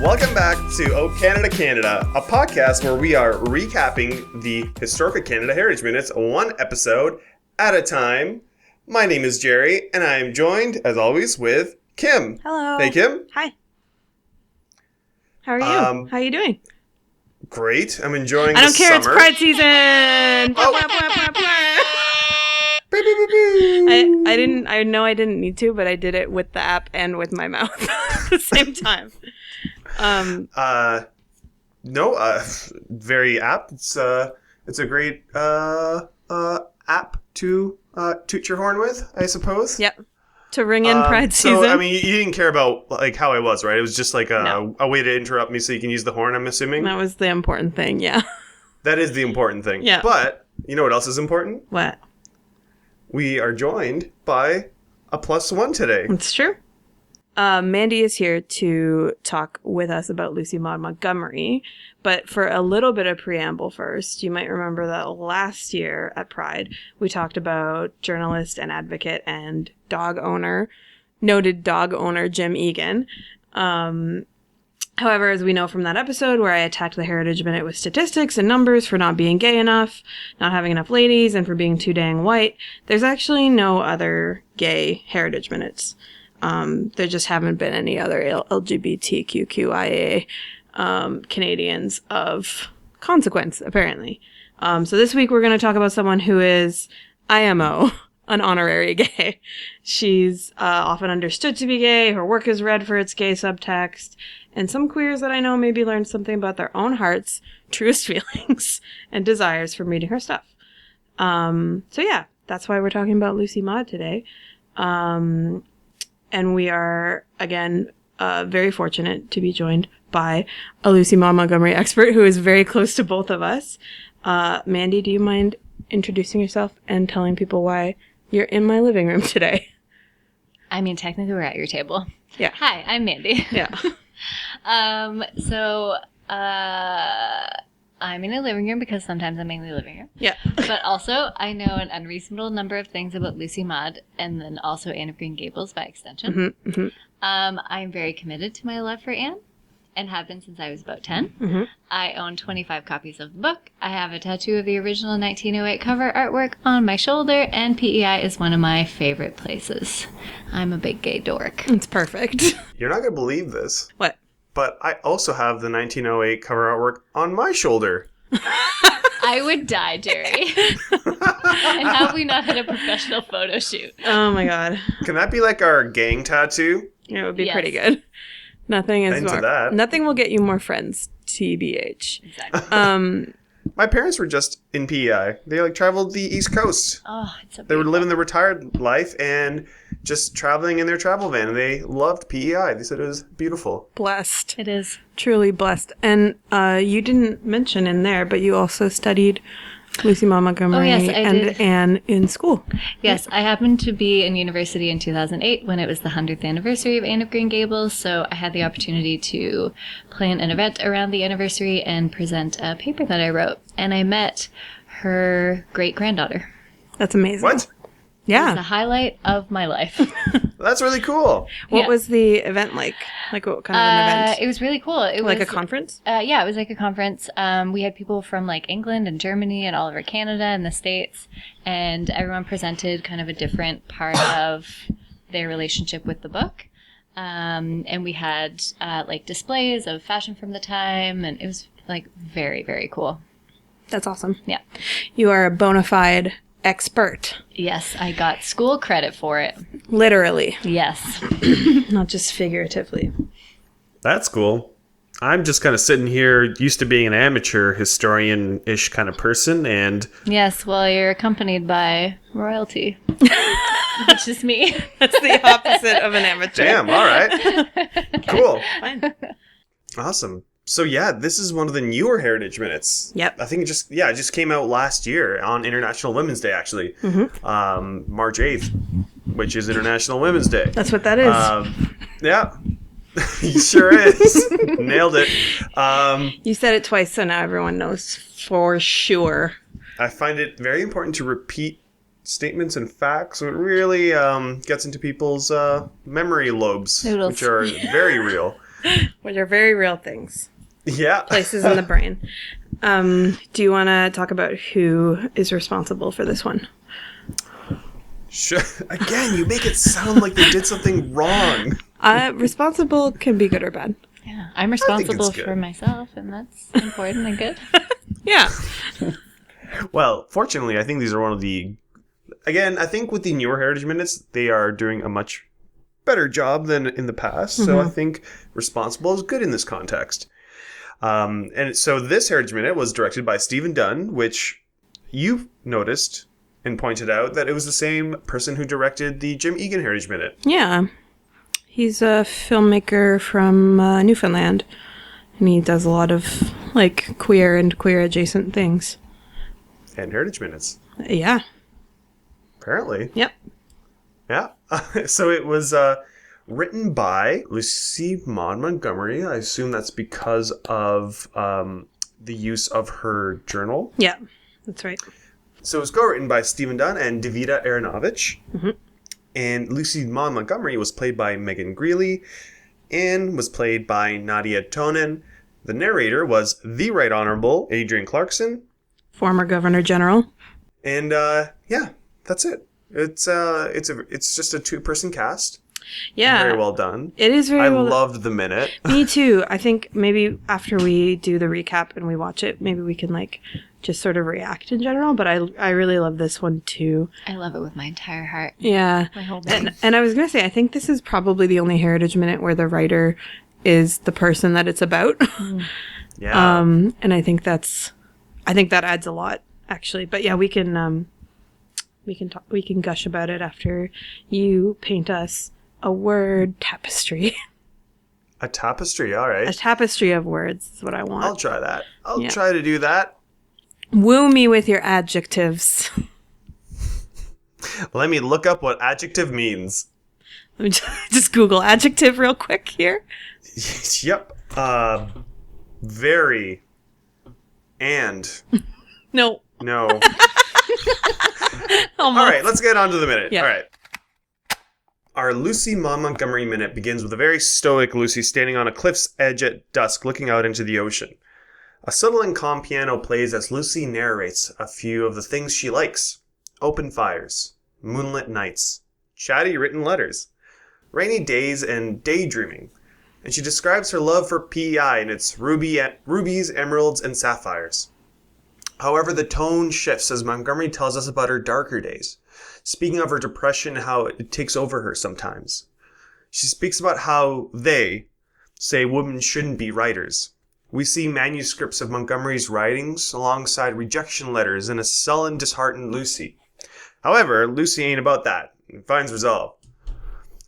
Welcome back to Oh Canada, Canada, a podcast where we are recapping the Historical Canada Heritage Minutes one episode at a time. My name is Jerry, and I am joined, as always, with Kim. Hello. Hey, Kim. Hi. How are you? How are you doing? Great. I'm enjoying I don't care. summer. It's Pride season. I know I didn't need to, but I did it with the app and with my mouth at the same time. Very apt. It's a great app to toot your horn with, I suppose. Yep. To ring in Pride season. So, I mean, you didn't care about like how I was, right? It was just like a way to interrupt me so you can use the horn, I'm assuming. That was the important thing, yeah. That is the important thing. Yeah. But you know what else is important? What? We are joined by a +1 today. It's true. Mandy is here to talk with us about Lucy Maud Montgomery. But for a little bit of preamble first, you might remember that last year at Pride, we talked about journalist and advocate and noted dog owner Jim Egan. However, as we know from that episode where I attacked the Heritage Minute with statistics and numbers for not being gay enough, not having enough ladies, and for being too dang white, there's actually no other gay Heritage Minutes. There just haven't been any other LGBTQIA Canadians of consequence, apparently. So this week we're going to talk about someone who is IMO, an honorary gay. She's often understood to be gay. Her work is read for its gay subtext. And some queers that I know maybe learned something about their own hearts, truest feelings, and desires from reading her stuff. So yeah, that's why we're talking about Lucy Maud today. And we are, again, very fortunate to be joined by a Lucy Maud Montgomery expert who is very close to both of us. Mandy, do you mind introducing yourself and telling people why you're in my living room today? I mean, technically we're at your table. Yeah. Hi, I'm Mandy. Yeah. I'm in a living room because sometimes I'm mainly living here. Yeah. But also, I know an unreasonable number of things about Lucy Maud and then also Anne of Green Gables by extension. Mm-hmm, mm-hmm. I'm very committed to my love for Anne and have been since I was about 10. Mm-hmm. I own 25 copies of the book. I have a tattoo of the original 1908 cover artwork on my shoulder, and PEI is one of my favorite places. I'm a big gay dork. It's perfect. You're not going to believe this. What? But I also have the 1908 cover artwork on my shoulder. I would die, Jerry. And have we not had a professional photo shoot? Oh my god. Can that be like our gang tattoo? It would be pretty good. Nothing is Into more. that. Nothing will get you more friends, TBH. Exactly. My parents were just in PEI. They traveled the East Coast. Oh, it's so They were beautiful. living the retired life and just traveling in their travel van. And they loved PEI. They said it was beautiful. Blessed. It is. Truly blessed. And you didn't mention in there, but you also studied Lucy Maud Montgomery and did. Anne in school. Yes, I happened to be in university in 2008 when it was the 100th anniversary of Anne of Green Gables, so I had the opportunity to plan an event around the anniversary and present a paper that I wrote. And I met her great-granddaughter. That's amazing. What? It was Yeah. the highlight of my life. That's really cool. What Yeah. was the event like? Like what kind of an event? It was really cool. It Like was a conference? Yeah, it was like a conference. We had people from like England and Germany and all over Canada and the States, and everyone presented kind of a different part of their relationship with the book. And we had like displays of fashion from the time, and it was like very, very cool. That's awesome. Yeah. You are a bona fide expert. Yes, I got school credit for it. Literally. Yes. Not just figuratively. That's cool. I'm just kind of sitting here used to being an amateur historian-ish kind of person, and Yes, well, you're accompanied by royalty, which is me. That's the opposite of an amateur. damn, all right. Cool. Fine. Awesome. So yeah, this is one of the newer Heritage Minutes. Yep. I think it just came out last year on International Women's Day, actually. Mm-hmm. March 8th, which is International Women's Day. That's what that is. Yeah. He sure is. Nailed it. You said it twice, so now everyone knows for sure. I find it very important to repeat statements and facts. So it really gets into people's memory lobes, Noodles. which are very real. Which are very real things. Yeah. Places in the brain. Do you want to talk about who is responsible for this one? Sure. Again, you make it sound like they did something wrong. Responsible can be good or bad. Yeah, I'm responsible good. for myself, and that's important and good. Yeah. Well, fortunately, I think these are one of the... Again, I think with the newer Heritage Minutes, they are doing a much better job than in the past. So I think responsible is good in this context. And so this Heritage Minute was directed by Stephen Dunn, which you noticed and pointed out that it was the same person who directed the Jim Egan Heritage Minute. Yeah. He's a filmmaker from Newfoundland. And he does a lot of, like, queer and queer adjacent things. And Heritage Minutes. Yeah. Apparently. Yep. Yeah. So it was written by Lucy Maud Montgomery. I assume that's because of the use of her journal. Yeah, that's right. So it was co-written by Stephen Dunn and Davida Aronovich. Mm-hmm. And Lucy Maud Montgomery was played by Megan Greeley. Anne was played by Nadia Tonin. The narrator was the Right Honorable Adrian Clarkson. Former Governor General. And yeah, that's it. It's just a 2-person cast. Yeah. Very well done. It is very well I loved the minute. Me too. I think maybe after we do the recap and we watch it, maybe we can like just sort of react in general. But I really love this one too. I love it with my entire heart. Yeah. My whole being. And I was going to say, I think this is probably the only Heritage Minute where the writer is the person that it's about. Yeah. And I think that adds a lot actually. But yeah, we can gush about it after you paint us a word tapestry. A tapestry, all right. A tapestry of words is what I want. I'll try that. I'll try to do that. Woo me with your adjectives. Let me look up what adjective means. Let me just Google adjective real quick here. Yep. Very. And. No. No. All right, let's get on to the minute. Yeah. All right. Our Lucy Maud Montgomery minute begins with a very stoic Lucy standing on a cliff's edge at dusk looking out into the ocean. A subtle and calm piano plays as Lucy narrates a few of the things she likes. Open fires, moonlit nights, chatty written letters, rainy days and daydreaming. And she describes her love for PEI and its rubies, emeralds, and sapphires. However, the tone shifts as Montgomery tells us about her darker days, speaking of her depression and how it takes over her sometimes. She speaks about how they say women shouldn't be writers. We see manuscripts of Montgomery's writings alongside rejection letters and a sullen, disheartened Lucy. However, Lucy ain't about that and finds resolve.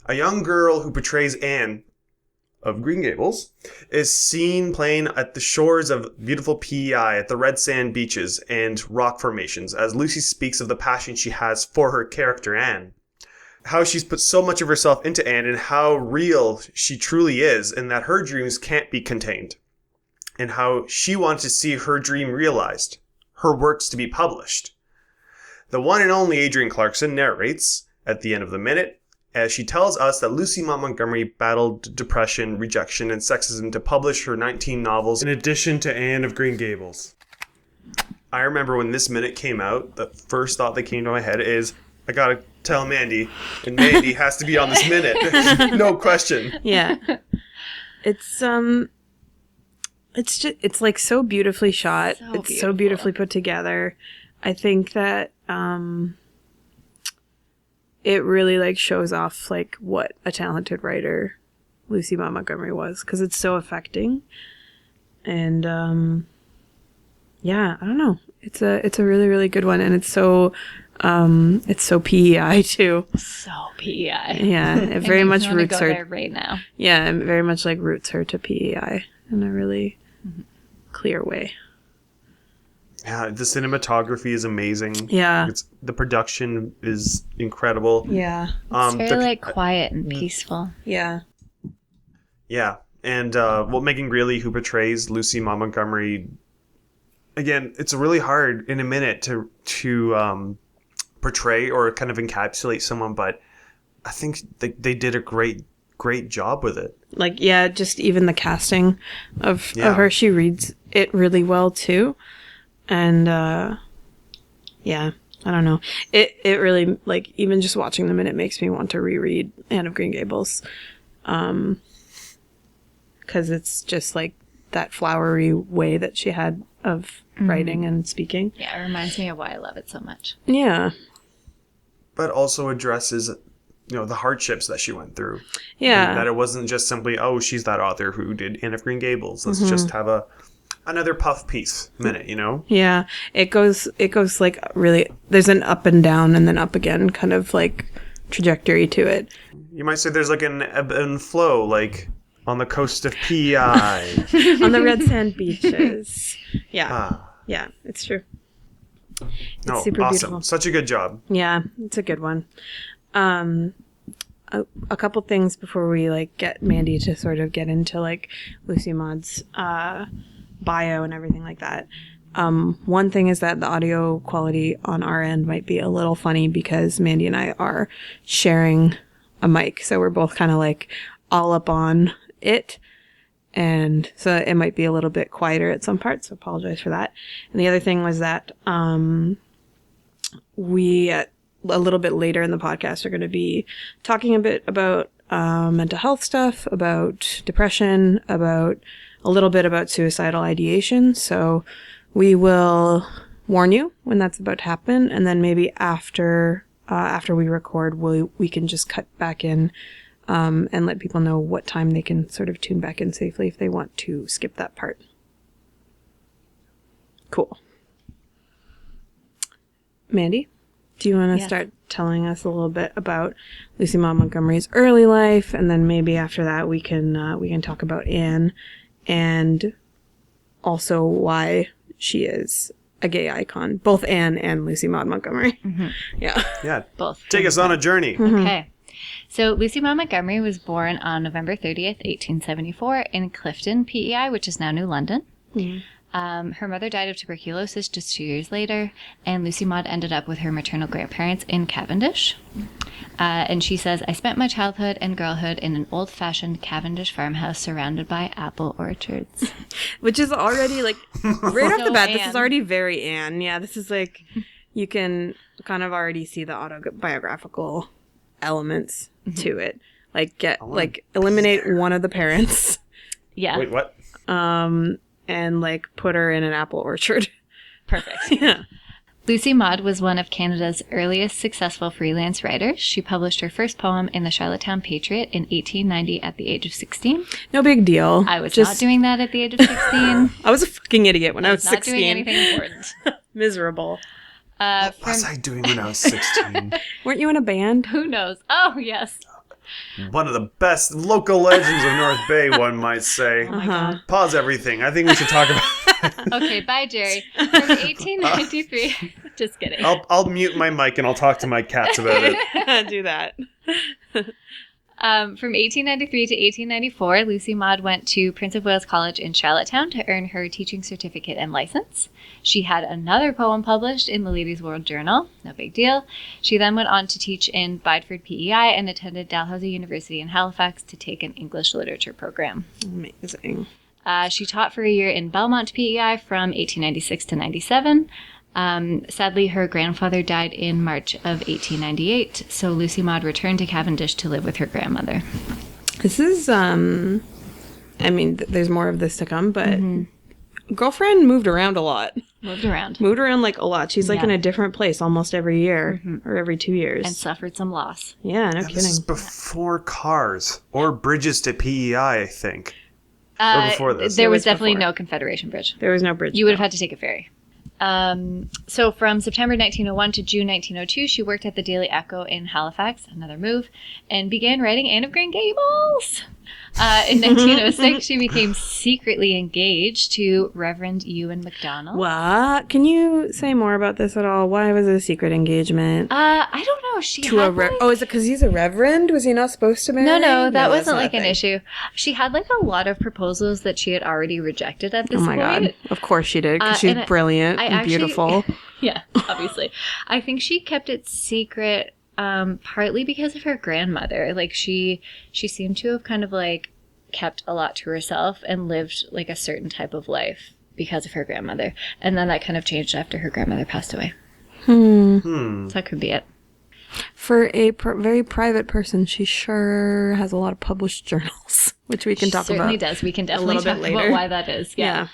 A young girl who portrays Anne of Green Gables is seen playing at the shores of beautiful PEI at the red sand beaches and rock formations as Lucy speaks of the passion she has for her character Anne. How she's put so much of herself into Anne and how real she truly is and that her dreams can't be contained. And how she wants to see her dream realized, her works to be published. The one and only Adrian Clarkson narrates at the end of the minute as she tells us that Lucy Maud Montgomery battled depression, rejection, and sexism to publish her 19 novels in addition to Anne of Green Gables. I remember when this minute came out, the first thought that came to my head is, I gotta tell Mandy, and Mandy has to be on this minute. No question. Yeah. It's like so beautifully shot. It's so beautifully put together. I think that it really like shows off like what a talented writer Lucy Maud Montgomery was, because it's so affecting. And yeah, I don't know. It's a really, really good one, and it's so PEI too. So PEI. Yeah, it very much roots her there right now. Yeah, it very much like roots her to PEI in a really clear way. Yeah, the cinematography is amazing. Yeah. The production is incredible. Yeah. It's very quiet and peaceful. Yeah. Yeah. And Megan Greeley, who portrays Lucy Maud Montgomery, again, it's really hard in a minute to portray or kind of encapsulate someone, but I think they did a great great job with it. Like, yeah, just even the casting of her, she reads it really well too. And yeah, I don't know. It really, like, even just watching them, and it makes me want to reread Anne of Green Gables. Because it's just like that flowery way that she had of writing and speaking. Yeah, it reminds me of why I love it so much. Yeah. But also addresses, the hardships that she went through. Yeah. And that it wasn't just simply, oh, she's that author who did Anne of Green Gables. Let's just have another puff piece minute, Yeah. It goes like really, there's an up and down and then up again kind of like trajectory to it. You might say there's like an ebb and flow, like on the coast of PEI. On the red sand beaches. Yeah. Yeah, it's true. It's super awesome. beautiful. Such a good job. Yeah, it's a good one. A couple things before we like get Mandy to sort of get into like Lucy Maud's bio and everything like that. One thing is that the audio quality on our end might be a little funny because Mandy and I are sharing a mic, so we're both kind of like all up on it, and so it might be a little bit quieter at some parts, so apologize for that. And the other thing was that we a little bit later in the podcast are going to be talking a bit about mental health stuff, about depression, about a little bit about suicidal ideation. So we will warn you when that's about to happen, and then maybe after we record, we can just cut back in and let people know what time they can sort of tune back in safely if they want to skip that part. Cool. Mandy, do you want to start telling us a little bit about Lucy Maud Montgomery's early life, and then maybe after that we can talk about Anne and also why she is a gay icon, both Anne and Lucy Maud Montgomery. Mm-hmm. Yeah, both. Take us on a journey. Mm-hmm. Okay. So Lucy Maud Montgomery was born on November 30th, 1874 in Clifton, PEI, which is now New London. Mm-hmm. Her mother died of tuberculosis just 2 years later, and Lucy Maud ended up with her maternal grandparents in Cavendish. And she says, I spent my childhood and girlhood in an old-fashioned Cavendish farmhouse surrounded by apple orchards. Which is already, like, right off the bat, this is already very Anne. Yeah, this is like, you can kind of already see the autobiographical elements to it. Like, eliminate one of the parents. Yeah. Wait, what? And, like, put her in an apple orchard. Perfect. Yeah. Lucy Maud was one of Canada's earliest successful freelance writers. She published her first poem in the Charlottetown Patriot in 1890 at the age of 16. No big deal. I was not doing that at the age of 16. I was a fucking idiot when I was 16. Not doing anything important. Miserable. What was I doing when I was 16? Weren't you in a band? Who knows? Oh, yes. One of the best local legends of North Bay, one might say. Oh my God. Pause everything. I think we should talk about Okay, bye, Jerry. From 1893. Just kidding. I'll mute my mic and I'll talk to my cats about it. Do that. From 1893 to 1894, Lucy Maud went to Prince of Wales College in Charlottetown to earn her teaching certificate and license. She had another poem published in the Ladies' World Journal. No big deal. She then went on to teach in Bideford, PEI, and attended Dalhousie University in Halifax to take an English literature program. Amazing. She taught for a year in Belmont, PEI from 1896 to 97. Sadly, her grandfather died in March of 1898, so Lucy Maud returned to Cavendish to live with her grandmother. This is, there's more of this to come, but girlfriend moved around a lot. Moved around like a lot. She's like in a different place almost every year or every 2 years. And suffered some loss. Yeah, no kidding. This is before cars or bridges to PEI, I think. Or before this. There was definitely no Confederation Bridge. There was no bridge. You would have had to take a ferry. So from September 1901 to June 1902, she worked at the Daily Echo in Halifax, another move, and began writing Anne of Green Gables. In 1906, she became secretly engaged to Reverend Ewan MacDonald. What? Can you say more about this at all? Why was it a secret engagement? I don't know. She had is it because he's a reverend? Was he not supposed to marry? No, that wasn't like an issue. She had like a lot of proposals that she had already rejected at this point. Oh my God. Of course she did, because she's brilliant and beautiful. Yeah, obviously. I think she kept it secret partly because of her grandmother. Like, she seemed to have kind of, like, kept a lot to herself and lived, like, a certain type of life because of her grandmother. And then that kind of changed after her grandmother passed away. So that could be it. For a very private person, she sure has a lot of published journals, which we can talk about. Certainly does. We can definitely talk about why that is. Yeah.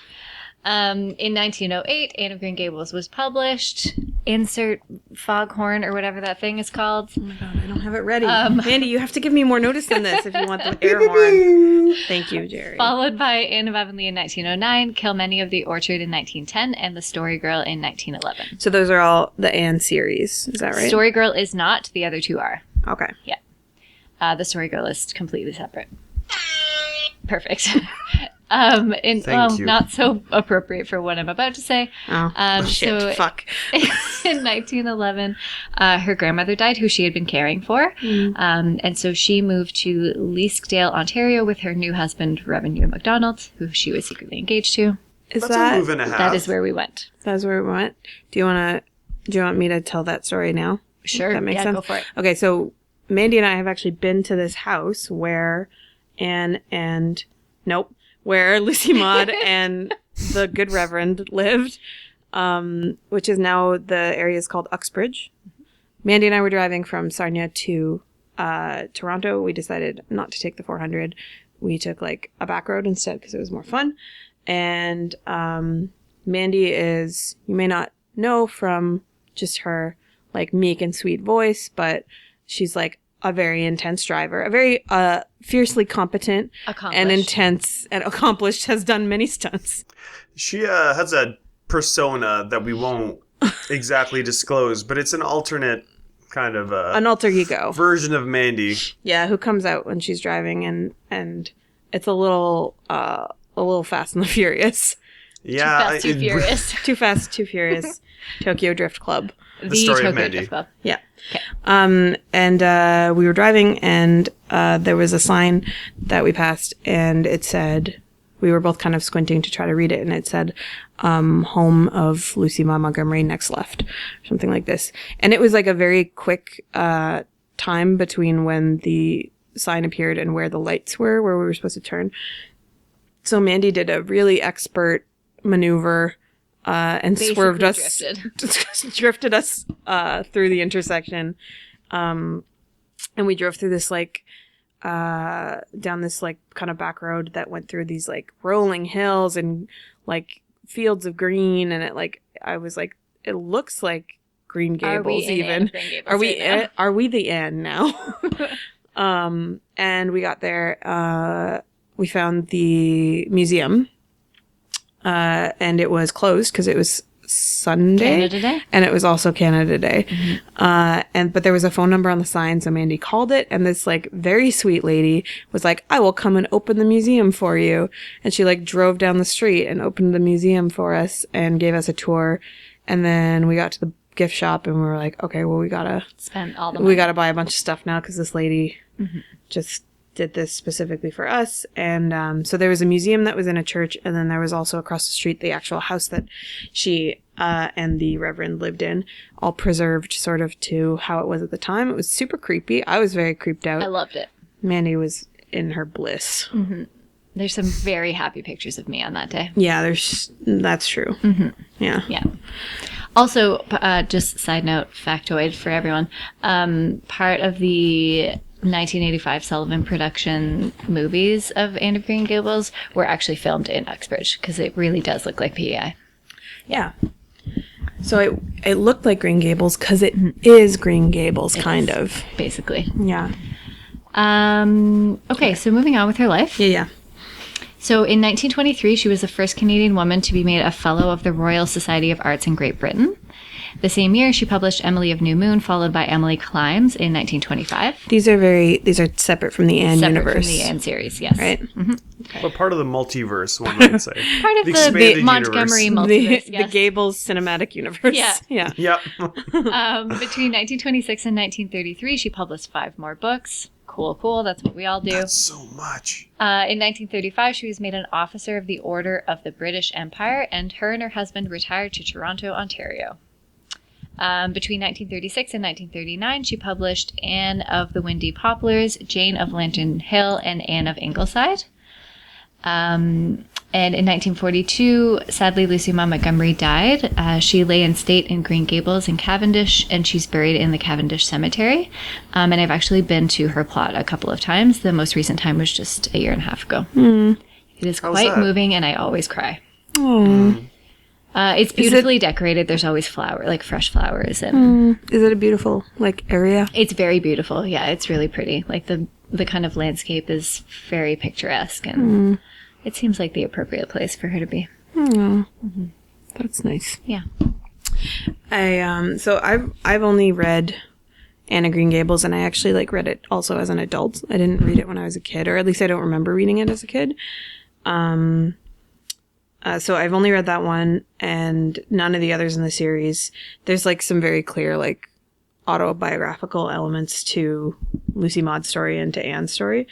In 1908, Anne of Green Gables was published. Insert foghorn or whatever that thing is called. Oh my god, I don't have it ready. Mandy, you have to give me more notice than this if you want the air horn. Thank you, Jerry. Followed by Anne of Avonlea in 1909, Kilmeny of the Orchard in 1910, and The Story Girl in 1911. So those are all the Anne series, is that right? Story Girl is not. The other two are. Okay. Yeah. The Story Girl is completely separate. Perfect. Thank you. Not so appropriate for what I'm about to say. Oh, shit. So fuck. In 1911, her grandmother died, who she had been caring for. And so she moved to Leaskdale, Ontario with her new husband, Reverend Hugh MacDonald, who she was secretly engaged to. That's a move and a half. That is where we went. That's where we went. Do you want me to tell that story now? Sure. That makes sense. Go for it. Okay, so Mandy and I have actually been to this house where where Lucy Maud and the good Reverend lived, which is now the area is called Uxbridge. Mandy and I were driving from Sarnia to Toronto. We decided not to take the 400. We took like a back road instead because it was more fun. And Mandy is, you may not know from just her like meek and sweet voice, but she's like a very intense driver, a very fiercely competent and intense and accomplished, has done many stunts. She has a persona that we won't exactly disclose, but it's an alternate kind of an alter ego version of Mandy. Yeah, who comes out when she's driving, and it's a little Fast and the Furious. Yeah, Too Fast, Too Furious. Too Fast, Too Furious. Tokyo Drift Club. The story Tokyo of Mandy. Drift Club. Yeah. Okay. And we were driving, and there was a sign that we passed, and it said, we were both kind of squinting to try to read it, and it said, home of Lucy Maud Montgomery, next left, something like this. And it was like a very quick time between when the sign appeared and where the lights were, where we were supposed to turn. So Mandy did a really expert maneuver and Basically swerved us, drifted us through the intersection. And we drove through this like, down this like kind of back road that went through these like rolling hills and like fields of green. And it like, I was like, it looks like Green Gables even. Are we the Anne now? And we got there, we found the museum. And it was closed because it was Sunday. Canada Day? And it was also Canada Day. Mm-hmm. But there was a phone number on the sign, so Mandy called it, and this like very sweet lady was like, I will come and open the museum for you. And she like drove down the street and opened the museum for us and gave us a tour. And then we got to the gift shop and we were like, okay, well, we gotta spend all the money. We gotta buy a bunch of stuff now because this lady just did this specifically for us. And so there was a museum that was in a church, and then there was also across the street the actual house that she and the Reverend lived in, all preserved sort of to how it was at the time. It was super creepy. I was very creeped out. I loved it. Mandy was in her bliss. Mm-hmm. There's some very happy pictures of me on that day. Yeah, that's true. Mm-hmm. Yeah. Also, just side note, factoid for everyone, part of the 1985 Sullivan production movies of Anne of Green Gables were actually filmed in Uxbridge because it really does look like PEI. Yeah. So it looked like Green Gables because it is Green Gables, kind of. Basically. Yeah. Okay, so moving on with her life. Yeah. So in 1923, she was the first Canadian woman to be made a Fellow of the Royal Society of Arts in Great Britain. The same year, she published Emily of New Moon, followed by Emily Climbs in 1925. These are separate from the Anne universe. Separate from the Anne series, yes. Right. Mm-hmm. Okay. But part of the multiverse, one might say. Part of the Montgomery multiverse, yes. The Gables cinematic universe. Yeah. Yep. Between 1926 and 1933, she published 5 more books. Cool. That's what we all do. That's so much. In 1935, she was made an officer of the Order of the British Empire, and her husband retired to Toronto, Ontario. Between 1936 and 1939, she published Anne of the Windy Poplars, Jane of Lantern Hill, and Anne of Ingleside. And in 1942, sadly, Lucy Maud Montgomery died. She lay in state in Green Gables in Cavendish, and she's buried in the Cavendish Cemetery. And I've actually been to her plot a couple of times. The most recent time was just a year and a half ago. It is quite moving, and I always cry. It's beautifully decorated. There's always fresh flowers. And Is it a beautiful, area? It's very beautiful. Yeah, it's really pretty. The kind of landscape is very picturesque, and it seems like the appropriate place for her to be. That's nice. Yeah. I've only read Anne of Green Gables, and I actually read it also as an adult. I didn't read it when I was a kid, or at least I don't remember reading it as a kid. So I've only read that one and none of the others in the series. There's some very clear autobiographical elements to Lucy Maud's story and to Anne's story.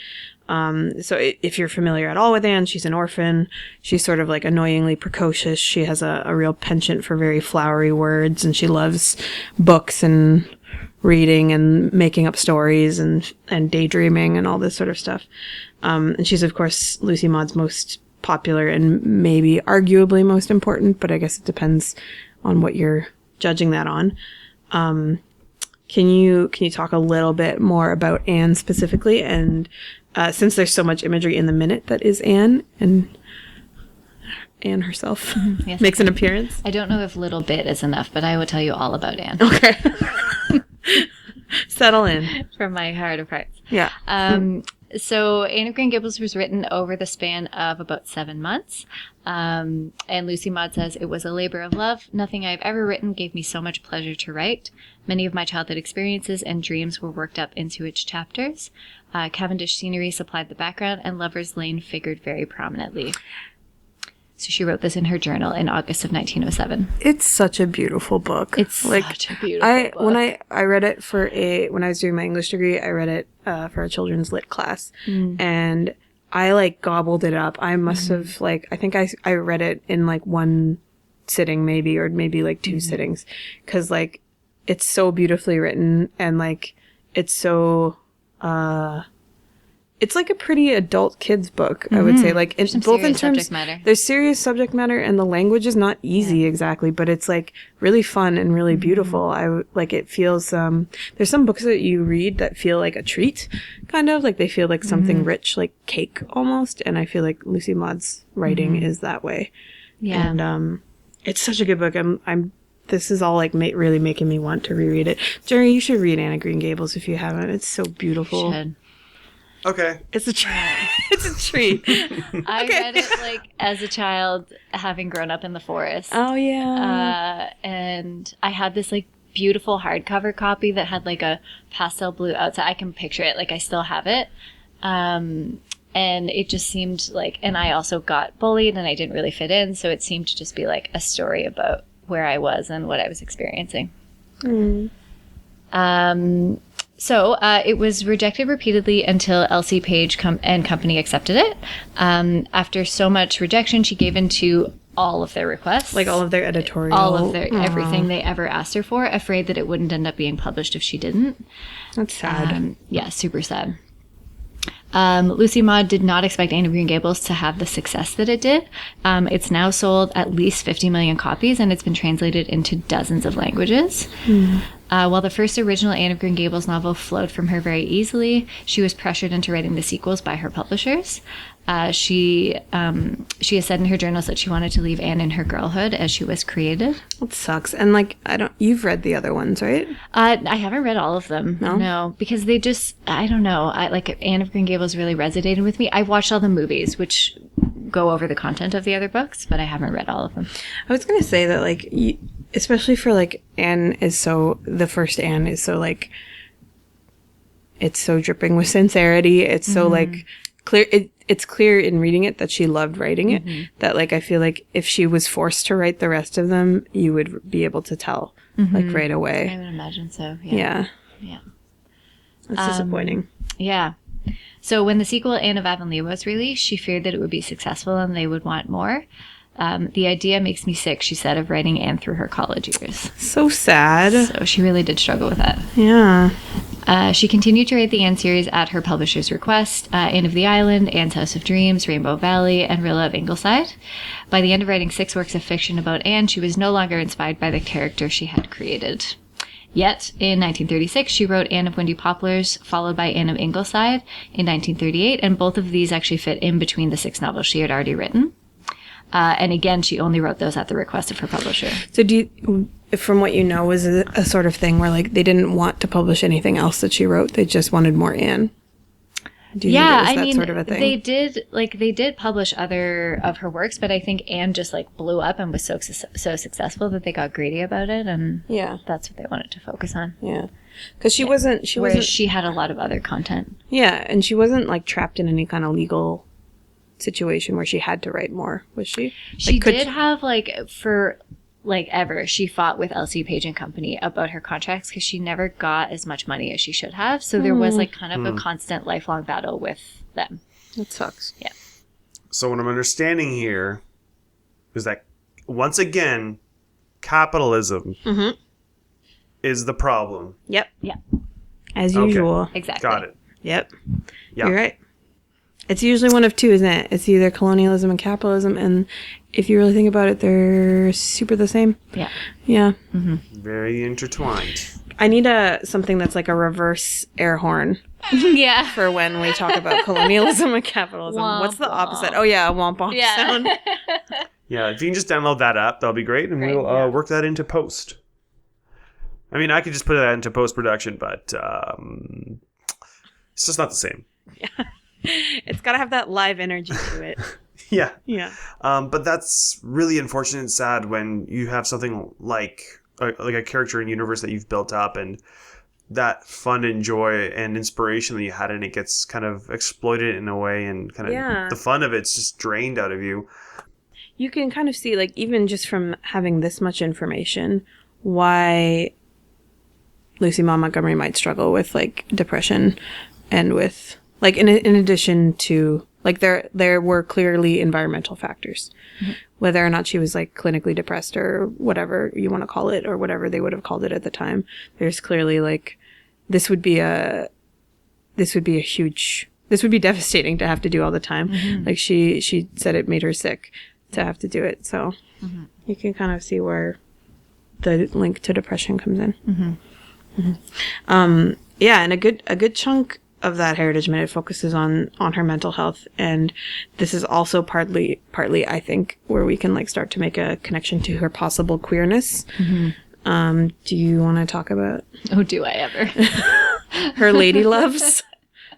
So if you're familiar at all with Anne, she's an orphan. She's sort of annoyingly precocious. She has a real penchant for very flowery words, and she loves books and reading and making up stories and daydreaming and all this sort of stuff. And she's, of course, Lucy Maud's most popular and maybe arguably most important, but I guess it depends on what you're judging that on. Can you talk a little bit more about Anne specifically? And since there's so much imagery in the minute that is Anne, and Anne herself yes, makes an appearance. I don't know if little bit is enough, but I will tell you all about Anne. Okay. Settle in. From my heart of hearts. Yeah. So Anne of Green Gables was written over the span of about 7 months. And Lucy Maud says, "It was a labor of love. Nothing I've ever written gave me so much pleasure to write. Many of my childhood experiences and dreams were worked up into its chapters. Cavendish scenery supplied the background, and Lover's Lane figured very prominently." So she wrote this in her journal in August of 1907. It's such a beautiful book. It's such a beautiful book. When I read it when I was doing my English degree, I read it for a children's lit class, and I gobbled it up. I must have I think I read it in one sitting maybe, or maybe 2 sittings, because it's so beautifully written, and it's so it's a pretty adult kids book, I would say. It's both in terms, there's serious subject matter, and the language is not easy exactly, but it's really fun and really beautiful. It feels, there's some books that you read that feel like a treat, kind of, they feel like something rich, like cake almost, and I feel like Lucy Maud's writing is that way. Yeah. And, it's such a good book. This is all really making me want to reread it. Jerry, you should read Anne of Green Gables if you haven't. It's so beautiful. You should. Okay. It's a it's a treat. I read it as a child, having grown up in the forest. Oh yeah. And I had this beautiful hardcover copy that had a pastel blue outside. I can picture it. I still have it. And it just seemed and I also got bullied, and I didn't really fit in, so it seemed to just be a story about where I was and what I was experiencing. So it was rejected repeatedly until Elsie Page and Company accepted it. After so much rejection, she gave in to all of their requests. All of their editorial. All of their everything they ever asked her for, afraid that it wouldn't end up being published if she didn't. That's sad. Yeah, super sad. Lucy Maud did not expect Anne of Green Gables to have the success that it did. It's now sold at least 50 million copies, and it's been translated into dozens of languages. While the first original Anne of Green Gables novel flowed from her very easily, she was pressured into writing the sequels by her publishers. She has said in her journals that she wanted to leave Anne in her girlhood as she was created. It sucks. And you've read the other ones, right? I haven't read all of them. No, because they just, I don't know. Anne of Green Gables really resonated with me. I've watched all the movies, which go over the content of the other books, but I haven't read all of them. I was going to say that especially for Anne the first Anne is so it's so dripping with sincerity. It's so clear. It's clear in reading it that she loved writing it, that I feel if she was forced to write the rest of them, you would be able to tell right away. I would imagine so. Yeah. That's disappointing. Yeah. So when the sequel Anne of Avonlea was released, she feared that it would be successful and they would want more. The idea makes me sick, she said, of writing Anne through her college years. So sad. So she really did struggle with that. Yeah. She continued to write the Anne series at her publisher's request, Anne of the Island, Anne's House of Dreams, Rainbow Valley, and Rilla of Ingleside. By the end of writing 6 works of fiction about Anne, she was no longer inspired by the character she had created. Yet, in 1936, she wrote Anne of Windy Poplars, followed by Anne of Ingleside in 1938, and both of these actually fit in between the 6 novels she had already written. And again, she only wrote those at the request of her publisher. So from what you know, was it a sort of thing where like they didn't want to publish anything else that she wrote? They just wanted more Anne? Do you think it was that sort of a thing? They did publish other of her works, but I think Anne just like blew up and was so successful that they got greedy about it, and that's what they wanted to focus on. Yeah. Because she wasn't... She had a lot of other content. Yeah, and she wasn't like trapped in any kind of legal situation where she had to write more, was she? She did have she fought with Elsie Page and Company about her contracts because she never got as much money as she should have. So there was like kind of a constant lifelong battle with them. That sucks. Yeah. So what I'm understanding here is that once again, capitalism is the problem. Yep. Yeah. As usual. Exactly. Got it. Yep. Yeah. You're right. It's usually one of two, isn't it? It's either colonialism and capitalism, and if you really think about it, they're super the same. Yeah. Yeah. Mm-hmm. Very intertwined. I need something that's like a reverse air horn. Yeah. For when we talk about colonialism and capitalism. Womp What's the womp. opposite? Oh yeah, a womp womp sound. Yeah, if you can just download that app, that'll be great, and we'll work that into post. I mean, I could just put that into post-production, but it's just not the same. Yeah. It's got to have that live energy to it. Yeah. Yeah. But that's really unfortunate and sad when you have something like a character and universe that you've built up, and that fun and joy and inspiration that you had in it gets kind of exploited in a way, and kind of the fun of it's just drained out of you. You can kind of see, like, even just from having this much information, why Lucy Maud Montgomery might struggle with, like, depression and with... Like, in addition to, like, there were clearly environmental factors. Mm-hmm. Whether or not she was, like, clinically depressed or whatever you want to call it, or whatever they would have called it at the time, there's clearly, like, this would be devastating to have to do all the time. Mm-hmm. Like, she said it made her sick to have to do it. So you can kind of see where the link to depression comes in. Mm-hmm. Mm-hmm. Yeah, and a good chunk of that Heritage Minute focuses on her mental health, and this is also partly I think where we can like start to make a connection to her possible queerness. Mm-hmm. Do you want to talk about? Oh, do I ever? Her lady loves,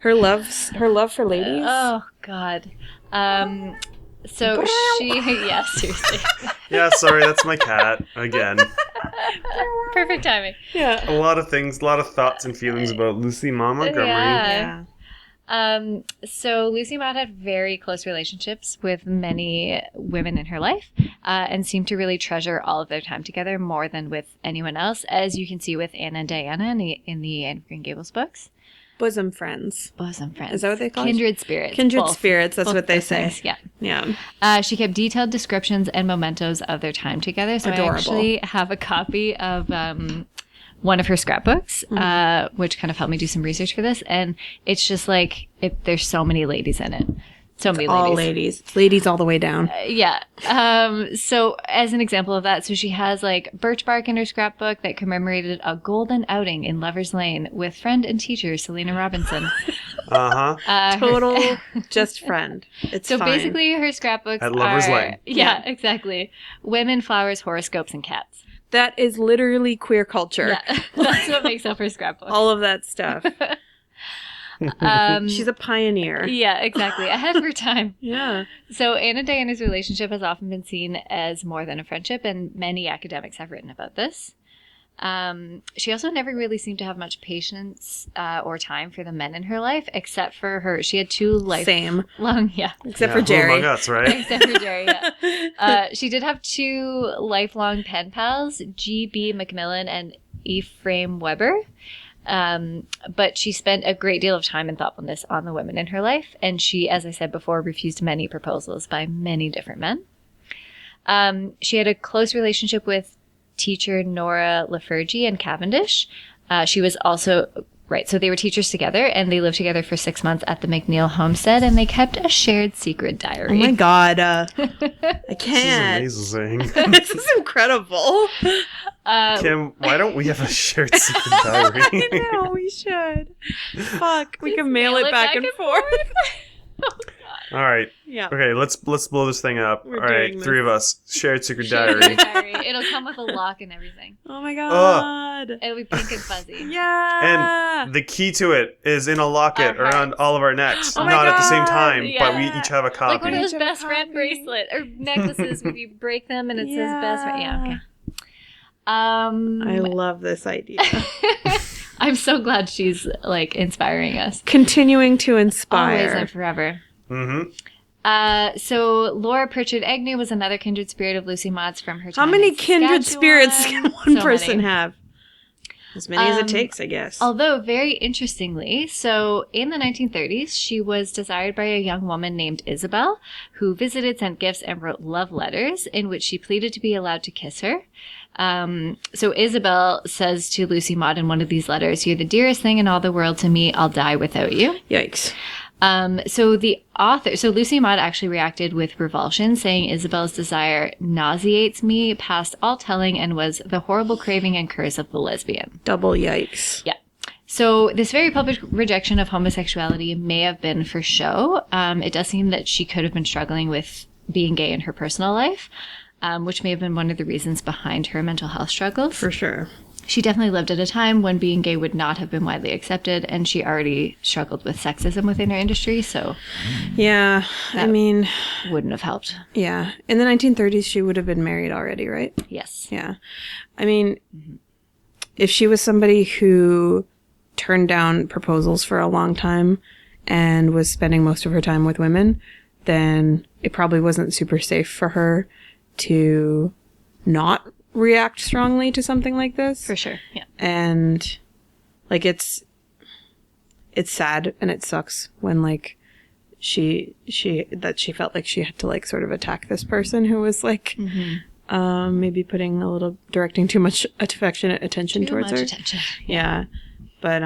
her love for ladies. Oh God. So yeah, seriously. Yeah, sorry, that's my cat again. Perfect timing. Yeah. A lot of things, a lot of thoughts and feelings about Lucy Maud Montgomery. Yeah. So Lucy Maud had very close relationships with many women in her life, and seemed to really treasure all of their time together more than with anyone else, as you can see with Anne and Diana in the Anne of Green Gables books. Bosom friends. Bosom friends. Is that what they call Kindred spirits. Kindred spirits, that's what they say. Things, yeah. Yeah. She kept detailed descriptions and mementos of their time together. So Adorable. I actually have a copy of one of her scrapbooks, which kind of helped me do some research for this. And it's just like, there's so many ladies in it. So many ladies. All ladies. Ladies all the way down. Yeah. So as an example of that, so she has like birch bark in her scrapbook that commemorated a golden outing in Lover's Lane with friend and teacher Selena Robinson. Total just friend. It's so fine. Basically her scrapbooks at Lover's Lane. Yeah, exactly. Women, flowers, horoscopes, and cats. That is literally queer culture. Yeah, that's what makes up her scrapbook. All of that stuff. She's a pioneer. Yeah, exactly. Ahead of her time. Yeah. So Anne and Diana's relationship has often been seen as more than a friendship, and many academics have written about this. She also never really seemed to have much patience or time for the men in her life, except for her. She had two lifelong, except for Jerry. Among us, right? Except for Jerry, yeah. She did have two lifelong pen pals, G.B. Macmillan and Ephraim Weber. But she spent a great deal of time and thoughtfulness on the women in her life, and she, as I said before, refused many proposals by many different men. She had a close relationship with teacher Nora Lafergie in Cavendish. She was also... Right, so they were teachers together, and they lived together for 6 months at the McNeil homestead, and they kept a shared secret diary. Oh my God. I can't. This is amazing. This is incredible. Kim, why don't we have a shared secret diary? I know, we should. Fuck, we can mail it back and forth. Oh, All right. Yeah. Okay, let's blow this thing up. We're All right, doing 3 of us. Shared secret Shared diary. diary. It'll come with a lock and everything. Oh my God. It'll be pink and fuzzy. Yeah. And the key to it is in a locket Our around all of our necks. Oh my Not at the same God. time, but we Yeah. each have a copy. Like one of those Each have a best friend copy. bracelet or necklaces where you break them and it says best friend. Yeah, okay. I love this idea. I'm so glad she's like inspiring us. Continuing to inspire. Always and forever. Mm-hmm. So Laura Pritchard Agnew was another kindred spirit of Lucy Maud's from her How time many in kindred spirits Saskatchewan. can one So person many. have? As many as it takes, I guess. Although, very interestingly, so in the 1930s, she was desired by a young woman named Isabel, who visited, sent gifts, and wrote love letters in which she pleaded to be allowed to kiss her. So Isabel says to Lucy Maud in one of these letters, "You're the dearest thing in all the world to me. I'll die without you." Yikes. So the author, so Lucy Maud actually reacted with revulsion, saying Isabel's desire nauseates me past all telling and was the horrible craving and curse of the lesbian. Double yikes. Yeah. So this very public rejection of homosexuality may have been for show. It does seem that she could have been struggling with being gay in her personal life, which may have been one of the reasons behind her mental health struggles. For sure. She definitely lived at a time when being gay would not have been widely accepted, and she already struggled with sexism within her industry, so Yeah. I mean, wouldn't have helped. yeah. In the 1930s, she would have been married already, right? Yes. Yeah. I mean, if she was somebody who turned down proposals for a long time and was spending most of her time with women, then it probably wasn't super safe for her to not react strongly to something like this. For sure, yeah. And like it's sad and it sucks when like she felt like she had to like sort of attack this person who was like maybe directing too much affectionate attention Too towards much her. attention. Yeah. But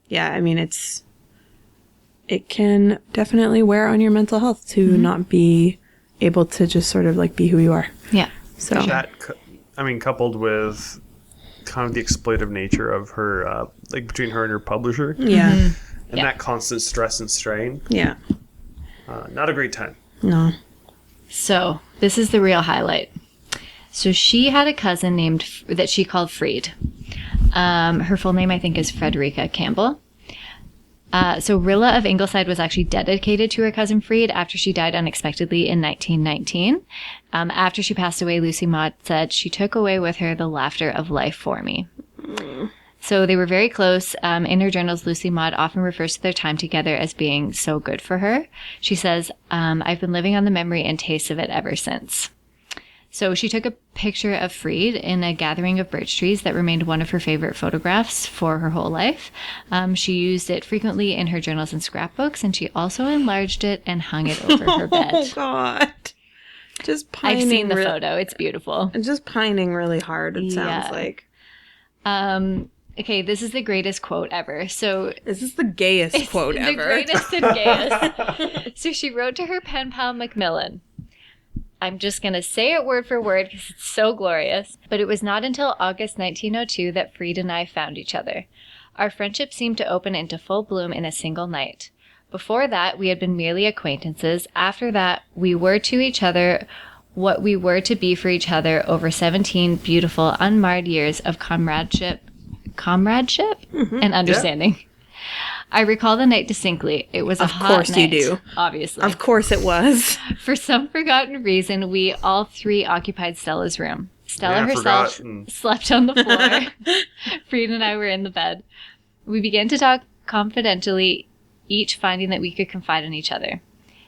yeah, I mean it can definitely wear on your mental health to not be able to just sort of like be who you are. Yeah. So Coupled with kind of the exploitive nature of her, like between her and her publisher, yeah. and that constant stress and strain. Yeah. Not a great time. No. So this is the real highlight. So she had a cousin that she called Freed. Her full name, I think, is Frederica Campbell. So Rilla of Ingleside was actually dedicated to her cousin Freed after she died unexpectedly in 1919. After she passed away, Lucy Maud said, "She took away with her the laughter of life for me." So they were very close. In her journals, Lucy Maud often refers to their time together as being so good for her. She says, "I've been living on the memory and taste of it ever since." So she took a picture of Freed in a gathering of birch trees that remained one of her favorite photographs for her whole life. She used it frequently in her journals and scrapbooks, and she also enlarged it and hung it over her bed. Oh, God. Just pining. I've seen the photo. It's beautiful. And just pining really hard, it sounds Yeah. like. Okay, this is the greatest quote ever. So This is the gayest quote the ever. greatest and gayest. So she wrote to her pen pal Macmillan. I'm just going to say it word for word because it's so glorious. But it was not until August 1902 that Freed and I found each other. Our friendship seemed to open into full bloom in a single night. Before that, we had been merely acquaintances. After that, we were to each other what we were to be for each other over 17 beautiful, unmarred years of comradeship and understanding. I recall the night distinctly. It was a hot night. Of course you do. Obviously. Of course it was. For some forgotten reason, we all three occupied Stella's room. Stella herself slept on the floor. Freed and I were in the bed. We began to talk confidentially, each finding that we could confide in each other.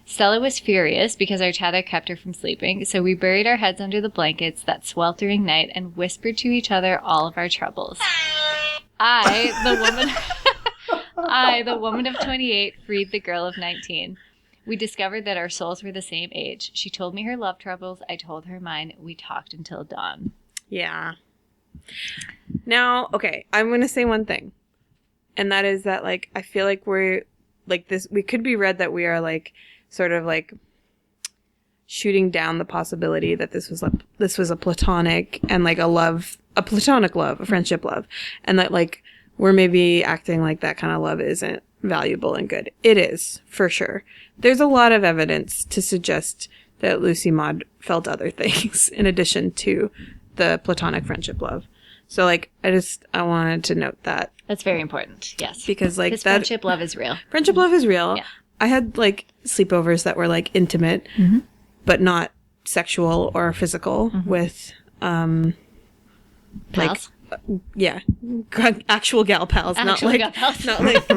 Stella was furious because our chatter kept her from sleeping, so we buried our heads under the blankets that sweltering night and whispered to each other all of our troubles. I, the woman of 28, freed the girl of 19. We discovered that our souls were the same age. She told me her love troubles. I told her mine. We talked until dawn. Yeah. Now, okay, I'm going to say one thing. And that is that, like, I feel like we're, like, this, we could be read that we are, like, sort of, like, shooting down the possibility that this was a platonic and, like, a platonic love, a friendship love. And that, like, we're maybe acting like that kind of love isn't valuable and good. It is, for sure. There's a lot of evidence to suggest that Lucy Maud felt other things in addition to the platonic friendship love. So, like, I wanted to note that. That's very important, yes. Because, like, that friendship love is real. Friendship love is real. Yeah. I had, like, sleepovers that were, like, intimate, but not sexual or physical with, Pals? like, yeah, actual gal pals, Actual gal pals. not like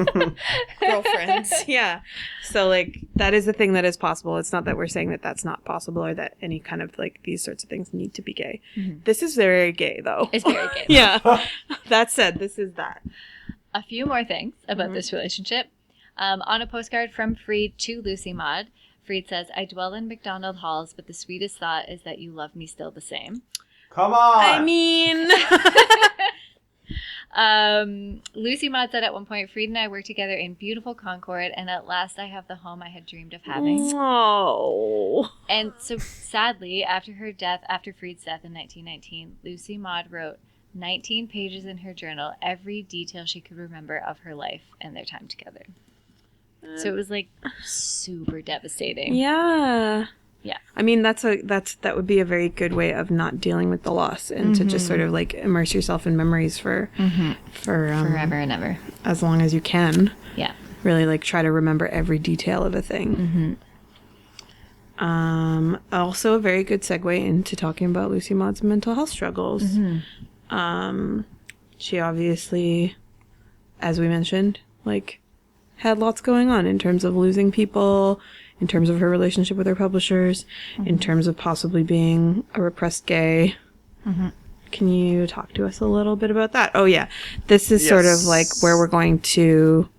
girlfriends. Yeah. So, like, that is a thing that is possible. It's not that we're saying that that's not possible or that any kind of, like, these sorts of things need to be gay. This is very gay, though. It's very gay. Yeah. That said, this is that. A few more things about this relationship. On a postcard from Freed to Lucy Maud, Freed says, I dwell in McDonald halls, but the sweetest thought is that you love me still the same. Come on! I mean... Lucy Maud said at one point, Freed and I worked together in beautiful Concord, and at last I have the home I had dreamed of having. Oh. And so, sadly, after Freed's death in 1919, Lucy Maud wrote 19 pages in her journal, every detail she could remember of her life and their time together. So it was, like, super devastating. Yeah. Yeah. I mean, that would be a very good way of not dealing with the loss and to just sort of, like, immerse yourself in memories for forever and ever, as long as you can. Yeah. Really, like, try to remember every detail of a thing. Also a very good segue into talking about Lucy Maud's mental health struggles. She obviously, as we mentioned, like, had lots going on in terms of losing people, in terms of her relationship with her publishers, in terms of possibly being a repressed gay. Can you talk to us a little bit about that? Oh, yeah. This is sort of like where we're going to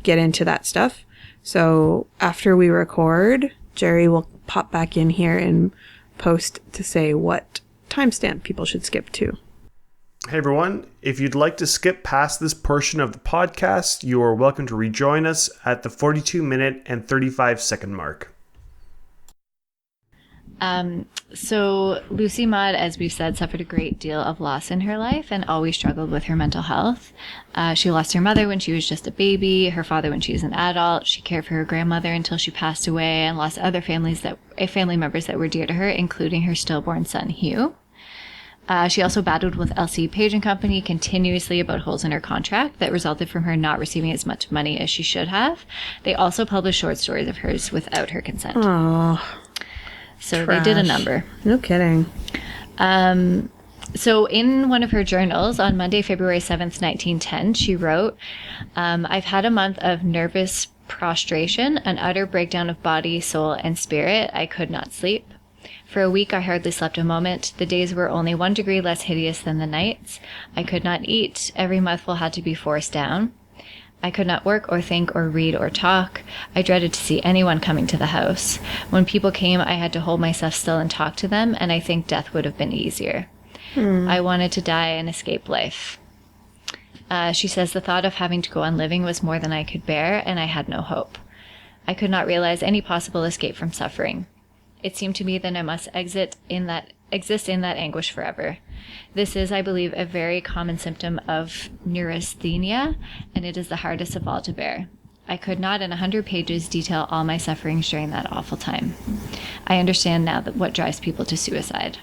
get into that stuff. So after we record, Jerry will pop back in here and post to say what timestamp people should skip to. Hey everyone, if you'd like to skip past this portion of the podcast, you are welcome to rejoin us at the 42-minute and 35-second mark. So Lucy Maud, as we've said, suffered a great deal of loss in her life and always struggled with her mental health. She lost her mother when she was just a baby, her father when she was an adult. She cared for her grandmother until she passed away and lost other family members that were dear to her, including her stillborn son, Hugh. She also battled with LC Page & Company continuously about holes in her contract that resulted from her not receiving as much money as she should have. They also published short stories of hers without her consent. Oh, so trash. They did a number. No kidding. So in one of her journals on Monday, February 7th, 1910, she wrote, I've had a month of nervous prostration, an utter breakdown of body, soul, and spirit. I could not sleep. For a week, I hardly slept a moment. The days were only 1 degree less hideous than the nights. I could not eat. Every mouthful had to be forced down. I could not work or think or read or talk. I dreaded to see anyone coming to the house. When people came, I had to hold myself still and talk to them, and I think death would have been easier. I wanted to die and escape life. She says the thought of having to go on living was more than I could bear, and I had no hope. I could not realize any possible escape from suffering. It seemed to me that I must exist in that anguish forever. This is, I believe, a very common symptom of neurasthenia, and it is the hardest of all to bear. I could not, in 100 pages, detail all my sufferings during that awful time. I understand now that what drives people to suicide.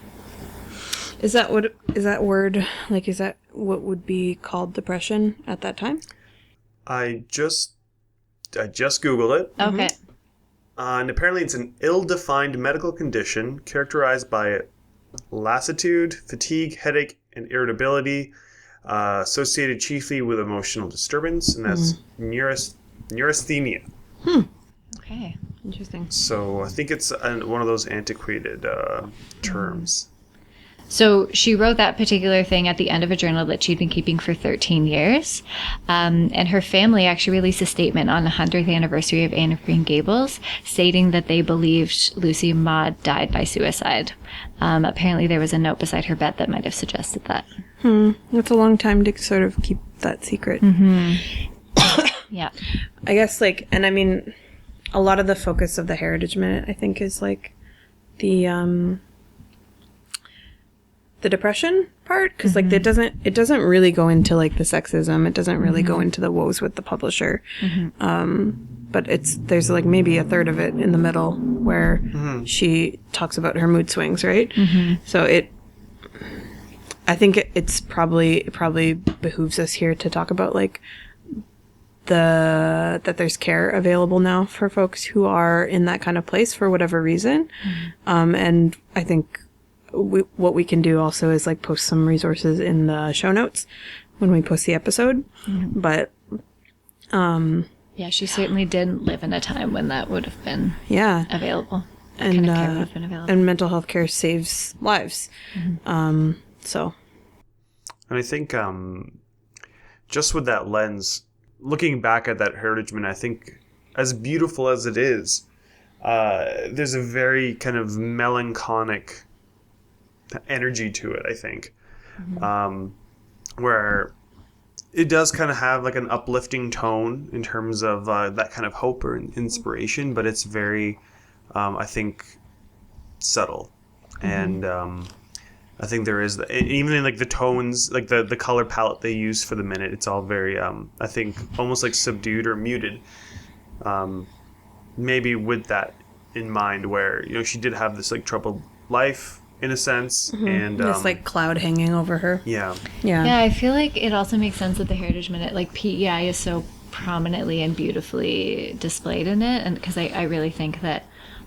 Is that what would be called depression at that time? I just Googled it. Okay. And apparently it's an ill-defined medical condition characterized by lassitude, fatigue, headache, and irritability, associated chiefly with emotional disturbance, and that's neurasthenia. Okay. Interesting. So I think it's one of those antiquated terms. So she wrote that particular thing at the end of a journal that she'd been keeping for 13 years. And her family actually released a statement on the 100th anniversary of Anne of Green Gables stating that they believed Lucy Maud died by suicide. Apparently there was a note beside her bed that might have suggested that. That's a long time to sort of keep that secret. Yeah. I guess, like, and I mean, a lot of the focus of the Heritage Minute, I think, is like the depression part, because like it doesn't really go into like the sexism. It doesn't really go into the woes with the publisher. But there's like maybe a third of it in the middle where she talks about her mood swings, right? So I think it probably behooves us here to talk about like that there's care available now for folks who are in that kind of place for whatever reason. And I think what we can do also is like post some resources in the show notes when we post the episode. But yeah, she certainly didn't live in a time when that would have been available. That kind of care would have been available. And mental health care saves lives. So. And I think just with that lens, looking back at that Heritage Minute, I think as beautiful as it is, there's a very kind of melancholic energy to it, I think, where it does kind of have like an uplifting tone in terms of that kind of hope or inspiration, but it's very, I think, subtle. And I think there is, even in like the tones, like the color palette they use for the minute, it's all very, I think, almost like subdued or muted. Maybe with that in mind, where, you know, she did have this like troubled life in a sense, and this like cloud hanging over her. Yeah, I feel like it also makes sense that the Heritage Minute, like PEI, is so prominently and beautifully displayed in it, and because I really think that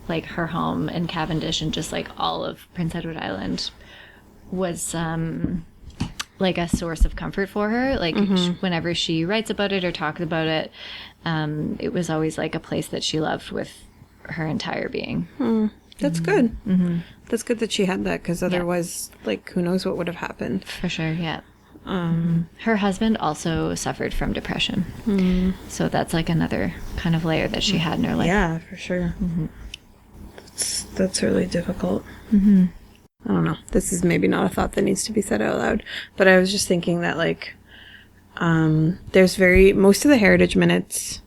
like her home in Cavendish and just like all of Prince Edward Island was like a source of comfort for her. Like whenever she writes about it or talks about it, it was always like a place that she loved with her entire being. That's good. That's good that she had that, because otherwise, like, who knows what would have happened. For sure, yeah. Her husband also suffered from depression. So that's like another kind of layer that she had in her life. Yeah, for sure. That's really difficult. I don't know. This is maybe not a thought that needs to be said out loud, but I was just thinking that, like, there's most of the Heritage Minutes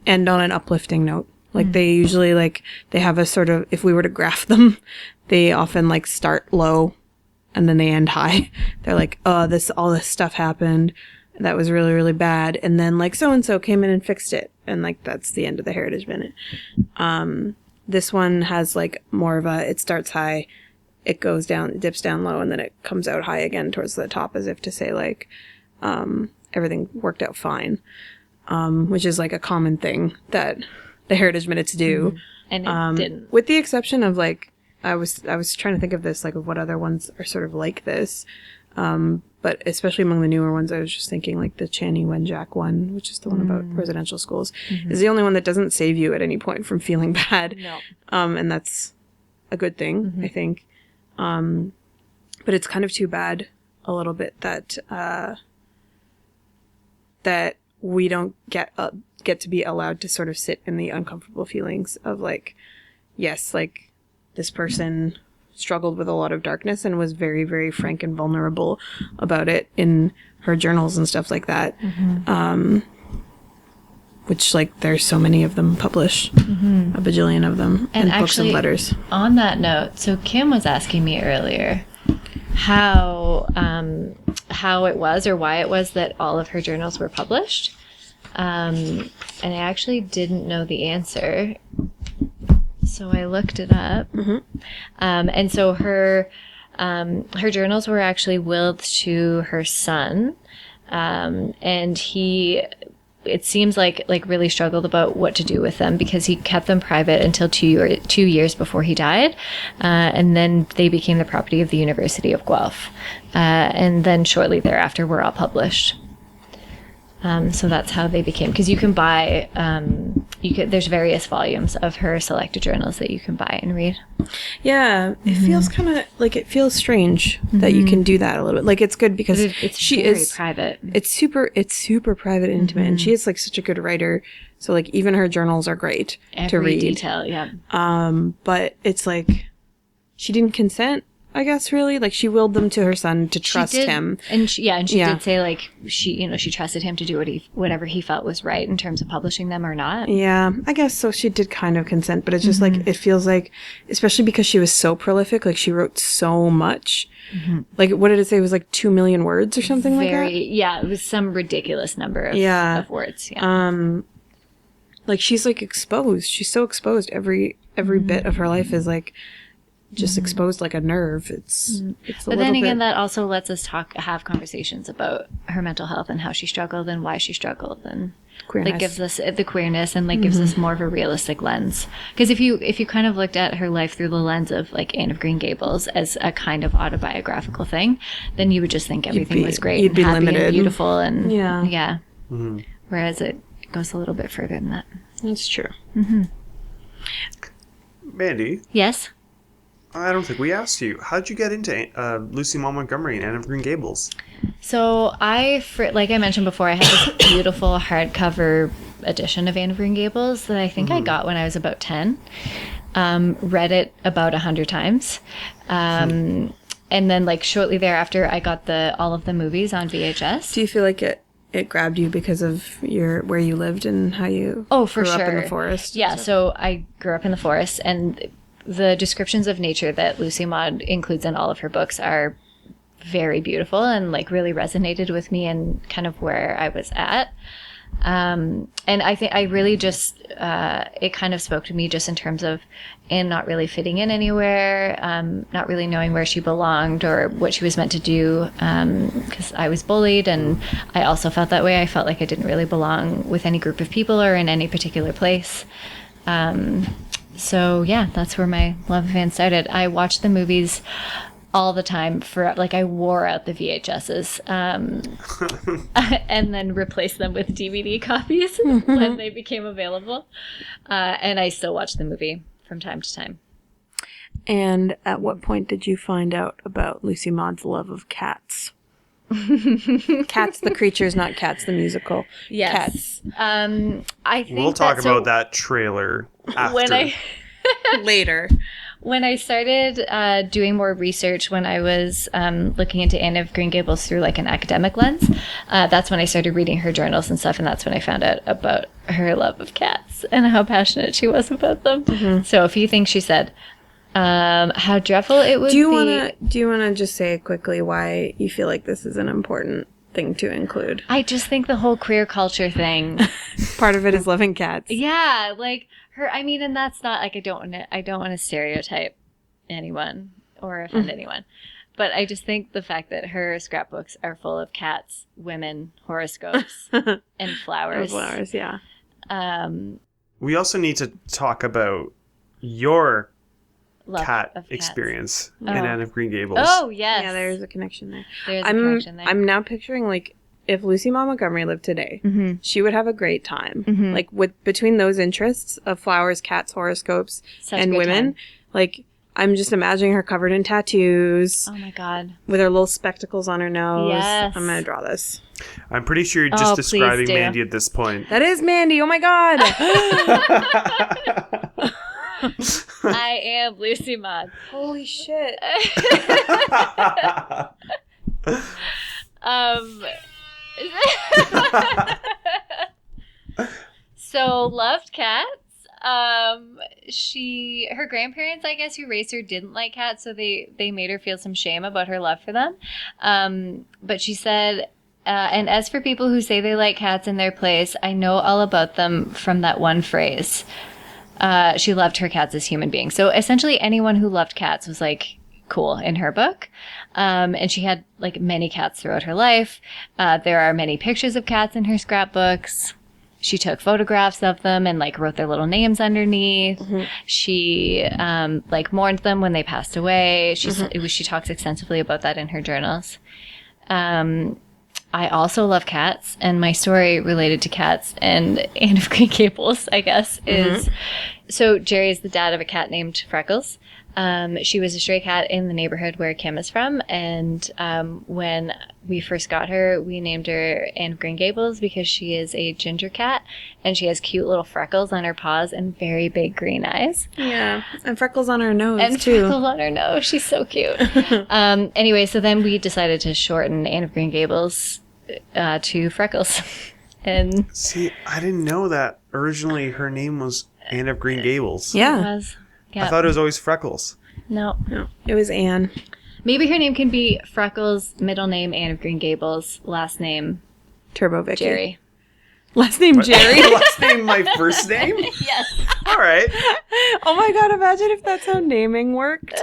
end on an uplifting note. Like, they usually, like, they have a sort of, if we were to graph them, they often, like, start low and then they end high. They're like, oh, all this stuff happened. That was really, really bad. And then, like, so-and-so came in and fixed it. And, like, that's the end of the Heritage Minute. This one has, like, more of it starts high, it goes down, it dips down low, and then it comes out high again towards the top, as if to say, like, everything worked out fine. Which is, like, a common thing that the Heritage Minutes do. And it didn't. With the exception of, like, I was trying to think of this, like, of what other ones are sort of like this. But especially among the newer ones, I was just thinking, like, the Channy Wenjack one, which is the one about residential schools, is the only one that doesn't save you at any point from feeling bad. No. And that's a good thing, I think. But it's kind of too bad a little bit that that we don't get to be allowed to sort of sit in the uncomfortable feelings of, like, yes, like, this person struggled with a lot of darkness and was very, very frank and vulnerable about it in her journals and stuff like that. Which, like, there's so many of them published, a bajillion of them, and books and letters. On that note, so Kim was asking me earlier how it was, or why it was, that all of her journals were published. And I actually didn't know the answer, so I looked it up. And so her journals were actually willed to her son, and he, it seems like really struggled about what to do with them, because he kept them private until 2 years before he died, and then they became the property of the University of Guelph, and then shortly thereafter were all published. So that's how they became, because you can buy, there's various volumes of her selected journals that you can buy and read. Yeah, it feels kind of like, it feels strange that you can do that a little bit. Like, it's good because she is private. It's super private and intimate, and she is like such a good writer. So like even her journals are great to read. Detail, yeah. But it's like she didn't consent, I guess, really. Like, she willed them to her son to trust him. And she did say, like, she trusted him to do whatever he felt was right in terms of publishing them or not. Yeah, I guess so. She did kind of consent, but it's just like, it feels like, especially because she was so prolific, like, she wrote so much. Like, what did it say? It was like 2 million words or something like that? Yeah, it was some ridiculous number of words. Yeah. Like, she's like exposed. She's so exposed. Every bit of her life is like just exposed like a nerve. It's but then again, that also lets us have conversations about her mental health and how she struggled and why she struggled, and queerness. Like gives us the queerness and like gives us more of a realistic lens. Because if you kind of looked at her life through the lens of like Anne of Green Gables as a kind of autobiographical thing, then you would just think everything was great and happy limited. And beautiful and yeah. Whereas it goes a little bit further than that. That's true. Mandy. Yes. I don't think we asked you. How'd you get into Lucy Maud Montgomery and Anne of Green Gables? So like I mentioned before, I had this beautiful hardcover edition of Anne of Green Gables that I think I got when I was about 10. Read it about 100 times. And then like shortly thereafter, I got all of the movies on VHS. Do you feel like it grabbed you because of where you lived and how you grew up in the forest? Yeah, so I grew up in the forest, and the descriptions of nature that Lucy Maud includes in all of her books are very beautiful and like really resonated with me and kind of where I was at. And I think I really just, it kind of spoke to me just in terms of Anne not really fitting in anywhere, not really knowing where she belonged or what she was meant to do, because I was bullied, and I also felt that way. I felt like I didn't really belong with any group of people or in any particular place. So yeah, that's where my love of Anne started. I watched the movies all the time I wore out the VHSs, and then replaced them with DVD copies when they became available. And I still watch the movie from time to time. And at what point did you find out about Lucy Maud's love of cats? Cats the creatures, not Cats the musical. Yes. Cats. I think we'll talk about that trailer after. Later. When I started doing more research, when I was looking into Anne of Green Gables through like an academic lens, that's when I started reading her journals and stuff, and that's when I found out about her love of cats and how passionate she was about them. So a few things she said. How dreadful it would be. Do you want to just say quickly why you feel like this is an important thing to include? I just think the whole queer culture thing. Part of it is loving cats. Yeah, like her. I mean, and that's not like I don't want to stereotype anyone or offend anyone, but I just think the fact that her scrapbooks are full of cats, women, horoscopes, and flowers. Yeah. We also need to talk about your cat experience in Anne of Green Gables. Oh, yes. Yeah, there's a connection there. There's a connection there. I'm now picturing, like, if Lucy Maud Montgomery lived today, she would have a great time. Like, between those interests of flowers, cats, horoscopes, and women, like, I'm just imagining her covered in tattoos. Oh, my God. With her little spectacles on her nose. Yes. I'm going to draw this. I'm pretty sure you're just describing Mandy at this point. That is Mandy. Oh, my God. I am Lucy Maud. Holy shit. So loved cats. Her grandparents, I guess, who raised her didn't like cats, so they made her feel some shame about her love for them. But she said, and as for people who say they like cats in their place, I know all about them from that one phrase. She loved her cats as human beings. So essentially anyone who loved cats was like cool in her book. And she had like many cats throughout her life. There are many pictures of cats in her scrapbooks. She took photographs of them and like wrote their little names underneath. She like mourned them when they passed away. She talks extensively about that in her journals. I also love cats, and my story related to cats and Anne of Green Gables, I guess, is... So Jerry is the dad of a cat named Freckles. She was a stray cat in the neighborhood where Kim is from, and when we first got her, we named her Anne of Green Gables because she is a ginger cat, and she has cute little freckles on her paws and very big green eyes. Yeah, and freckles on her nose, and too. freckles on her nose. She's so cute. Anyway, so then we decided to shorten Anne of Green Gables to Freckles. And See, I didn't know that originally her name was Anne of Green Gables. Yeah. I thought it was always Freckles. No, it was Anne. Maybe her name can be Freckles, middle name Anne of Green Gables, last name Turbo Vicky. Jerry. Last name Jerry? Last name my first name? Yes. All right. Oh my god, imagine if that's how naming worked.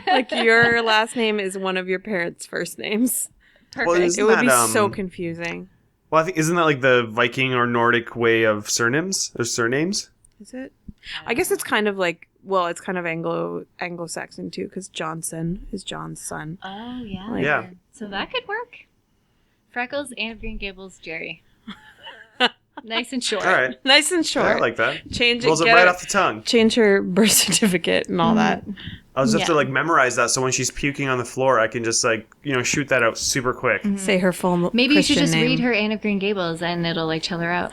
Like your last name is one of your parents' first names. Perfect. Well, It would be so confusing. Well, I think isn't that like the Viking or Nordic way of surnames? Or surnames? Is it? I guess it's kind of like, well, it's kind of Anglo-Saxon too, because Johnson is John's son. Oh, yeah. Like- Yeah. So that could work. Freckles, Anne of Green Gables, Jerry. Nice and short. All right. Nice and short. I like that. Change Rolls it get right her- off the tongue. Change her birth certificate and all that. I'll just have to Yeah. like memorize that so when she's puking on the floor, I can just like, shoot that out super quick. Say her full Maybe Christian you should just name. read her Anne of Green Gables and it'll like chill her out.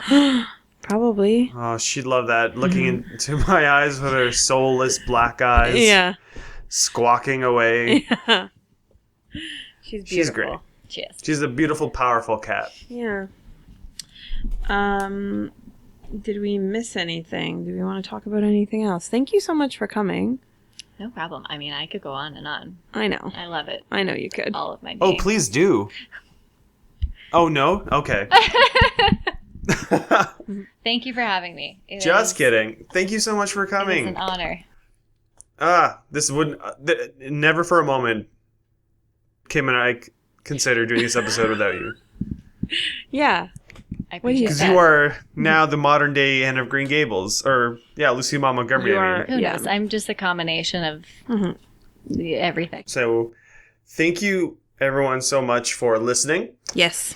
Probably. Oh, she'd love that. Looking into my eyes with her soulless black eyes. Yeah. Squawking away. Yeah. She's beautiful. She's great. She is. She's a beautiful, powerful cat. Yeah. Did we miss anything? Do we want to talk about anything else? Thank you so much for coming. No problem. I mean, I could go on and on. I know. I love it. I know you could. All of my Oh, days. please do. Oh, no? Okay. Thank you for having me. Just kidding. Thank you so much for It coming. is an honor. This wouldn't... never for a moment Kim and I consider doing this episode without you. Yeah. I What do you appreciate Because that. you are now the modern day Anne of Green Gables. Or, yeah, Lucy Maud Montgomery, You I are- mean. Who Yeah. knows? I'm just a combination of everything. So, thank you, everyone, so much for listening. Yes.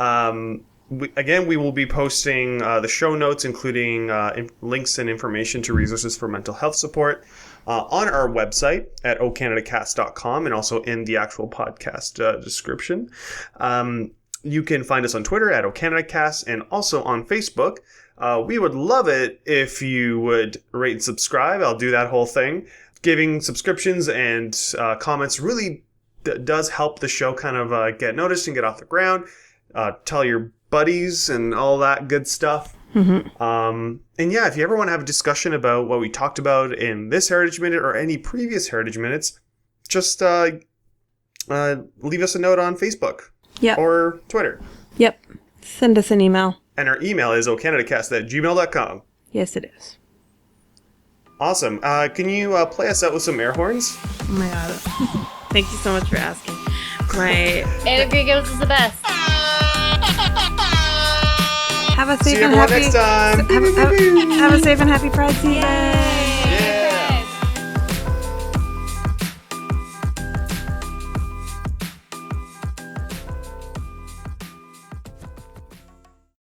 We will be posting the show notes, including links and information to resources for mental health support on our website at ocanadacast.com and also in the actual podcast description. You can find us on Twitter at ocanadacast and also on Facebook. We would love it if you would rate and subscribe. I'll do that whole thing. Giving subscriptions and comments really does help the show kind of get noticed and get off the ground. Tell your buddies and all that good stuff. And yeah, if you ever want to have a discussion about what we talked about in this Heritage Minute or any previous Heritage Minutes, just leave us a note on Facebook Yep. or Twitter. Yep. Send us an email. And our email is ocanadacast@gmail.com. Yes, it is. Awesome. Can you play us out with some air horns? Oh my god. Thank you so much for asking. My Anne of Green Gables is the best. have a safe See and everyone happy next time. have a safe and happy Pride season.